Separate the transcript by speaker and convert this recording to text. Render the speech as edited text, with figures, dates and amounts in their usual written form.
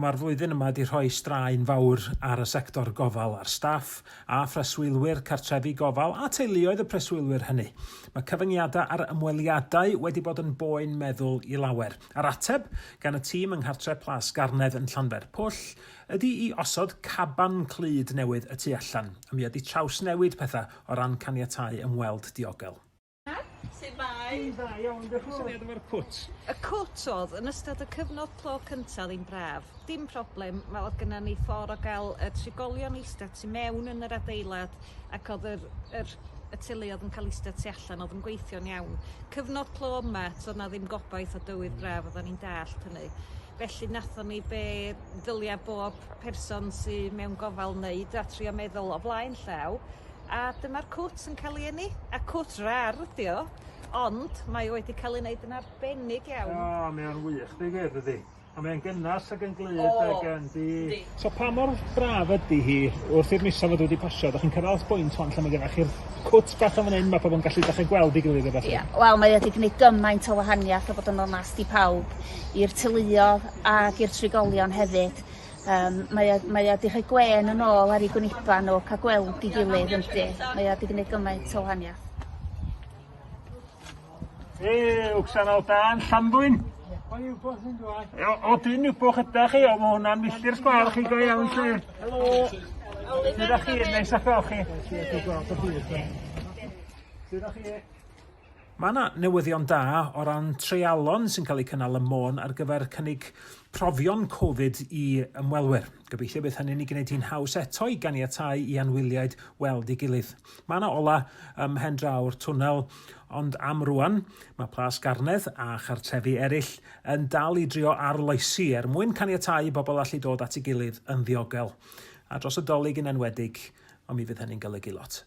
Speaker 1: Mae'r flwyddyn yma wedi rhoi straen fawr ar y sector gofal a'r staff a phreswylwyr Cartrefi Gofal a teuluoedd y preswylwyr hynny. Mae cyfyngiadau ar ymweliadau wedi bod yn boen meddwl i lawer. A'r ateb gan y tîm yng Cartrefi Plas Garnedd yn Llanfairpwll ydy i osod caban clyd newydd y tu allan. A mi ydy traws newid pethau o ran caniatau ymweld diogel.
Speaker 2: Sut mae?
Speaker 1: Da, iawn, syniad efo'r cwt.
Speaker 2: Y cwt oedd yn ystod y cyfnod clo cyntaf ddim braf. Dim problem, mae oedd gennym ni ffordd o gael y trigolion eistedd tu mewn yn yr adeilad ac oedd y teuluoedd yn cael eistedd tu allan, oedd yn gweithio'n iawn. Cyfnod clo yma, oedd na ddim gobaith o dywydd braf, oedd ni'n dallt hynny. Felly nathon ni be ddylia bob person sydd mewn gofal wneud a trio meddwl o blaen llaw. A dyma'r cwt yn cael ei eni. A cwt rar ydi o, ond mae wedi cael ei wneud yn arbennig iawn.
Speaker 1: O, mae o'n wych, digwydd ydi. A mae'n gynnas ac yn glyd ac yn di. So pa mor braf ydi hi wrth i'r misoedd fod wedi pasio? Dach chi'n cyrraedd bwynt fan lle mae gennych chi'r cwt bach am fan hyn, mae pobl yn gallu dechrau gweld i gilydd efo chi.
Speaker 3: Wel, mae wedi gwneud gymaint o wahaniaeth a bod yn onast i pawb, i'r teuluoedd ac i'r trigolion hefyd. Mae wedi rhoi gwen yn ôl ar ei gwniba nhw, cael gweld i gilydd yndi. Mae wedi gwneud gymaint o wahaniaeth.
Speaker 1: Wcsanol dan, Llanbwyn. O, dyn yw bwch ydych chi, o mae hwnna'n milltir sgwar chi go iawn chi. Helo. Sut ydych chi? Neis a'ch gweld chi. Sut ydych chi? Mae yna newyddion da o ran treialon sy'n cael eu cynnal ym Mewn ar gyfer cynnig profion Covid i ymwelwyr. Gobeithio bydd hynny'n ei gwneud hi'n haws eto i ganiatau i anwyliaid weld i gilydd. Mae yna ola ymhen draw'r twnnel, ond am rwan mae Plas Garnedd a Cartrefi eraill yn dal i drio arloesi mwyn caniatau i bobl allu dod at ei gilydd yn ddiogel. A dros y dolyg yn enwedig, ond mi fydd hynny'n golygu lot.